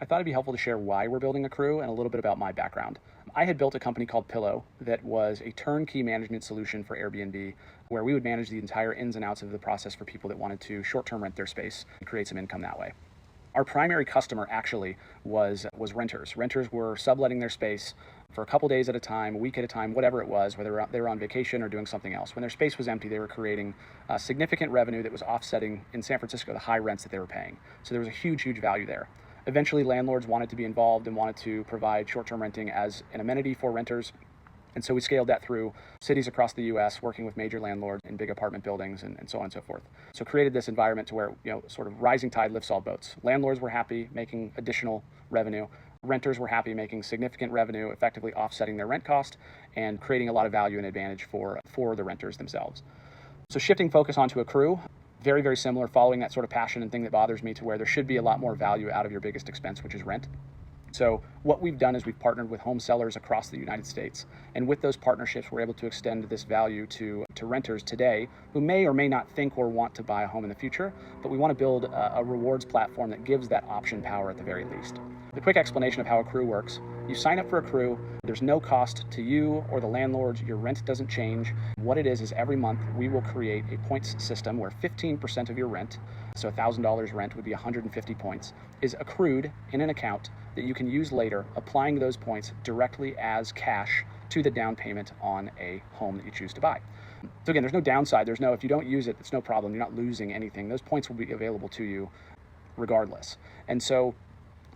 I thought it'd be helpful to share why we're building Accrue and a little bit about my background. I had built a company called Pillow that was a turnkey management solution for Airbnb, where we would manage the entire ins and outs of the process for people that wanted to short-term rent their space and create some income that way. Our primary customer actually was renters. Renters were subletting their space for a couple days at a time, a week at a time, whatever it was, whether they were on vacation or doing something else. When their space was empty, they were creating significant revenue that was offsetting, in San Francisco, the high rents that they were paying. So there was a huge, huge value there. Eventually, landlords wanted to be involved and wanted to provide short-term renting as an amenity for renters. And so we scaled that through cities across the US, working with major landlords in big apartment buildings and so on and so forth. So created this environment to where, sort of rising tide lifts all boats. Landlords were happy, making additional revenue. Renters were happy, making significant revenue, effectively offsetting their rent cost and creating a lot of value and advantage for the renters themselves. So shifting focus onto Accrue, very, very similar, following that sort of passion and thing that bothers me, to where there should be a lot more value out of your biggest expense, which is rent. So what we've done is we've partnered with home sellers across the United States. And with those partnerships, we're able to extend this value to renters today who may or may not think or want to buy a home in the future, but we want to build a rewards platform that gives that option power at the very least. The quick explanation of how Accrue works: you sign up for Accrue, there's no cost to you or the landlord, your rent doesn't change. What it is every month we will create a points system where 15% of your rent, so $1,000 rent would be 150 points, is accrued in an account that you can use later, applying those points directly as cash to the down payment on a home that you choose to buy. So again, there's no downside. If you don't use it, it's no problem. You're not losing anything. Those points will be available to you regardless. And so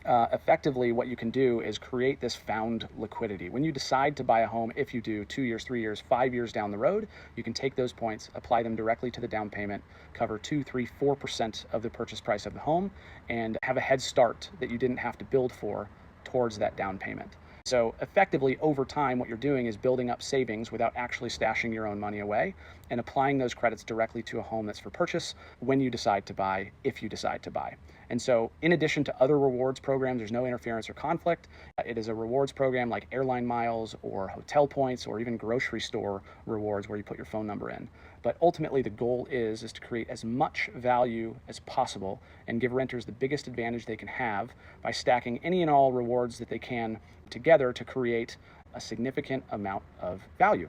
effectively what you can do is create this found liquidity. When you decide to buy a home, if you do 2 years, 3 years, 5 years down the road, you can take those points, apply them directly to the down payment, cover 2, 3, 4% of the purchase price of the home, and have a head start that you didn't have to build for towards that down payment. So effectively, over time, what you're doing is building up savings without actually stashing your own money away and applying those credits directly to a home that's for purchase when you decide to buy, if you decide to buy. And so in addition to other rewards programs, there's no interference or conflict. It is a rewards program like airline miles or hotel points or even grocery store rewards where you put your phone number in. But ultimately, the goal is to create as much value as possible and give renters the biggest advantage they can have by stacking any and all rewards that they can together to create a significant amount of value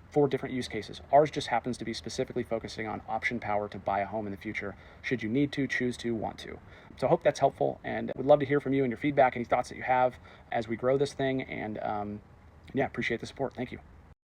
for different use cases. Ours just happens to be specifically focusing on option power to buy a home in the future, should you need to, choose to, want to. So I hope that's helpful, and would love to hear from you and your feedback, any thoughts that you have as we grow this thing, and appreciate the support. Thank you.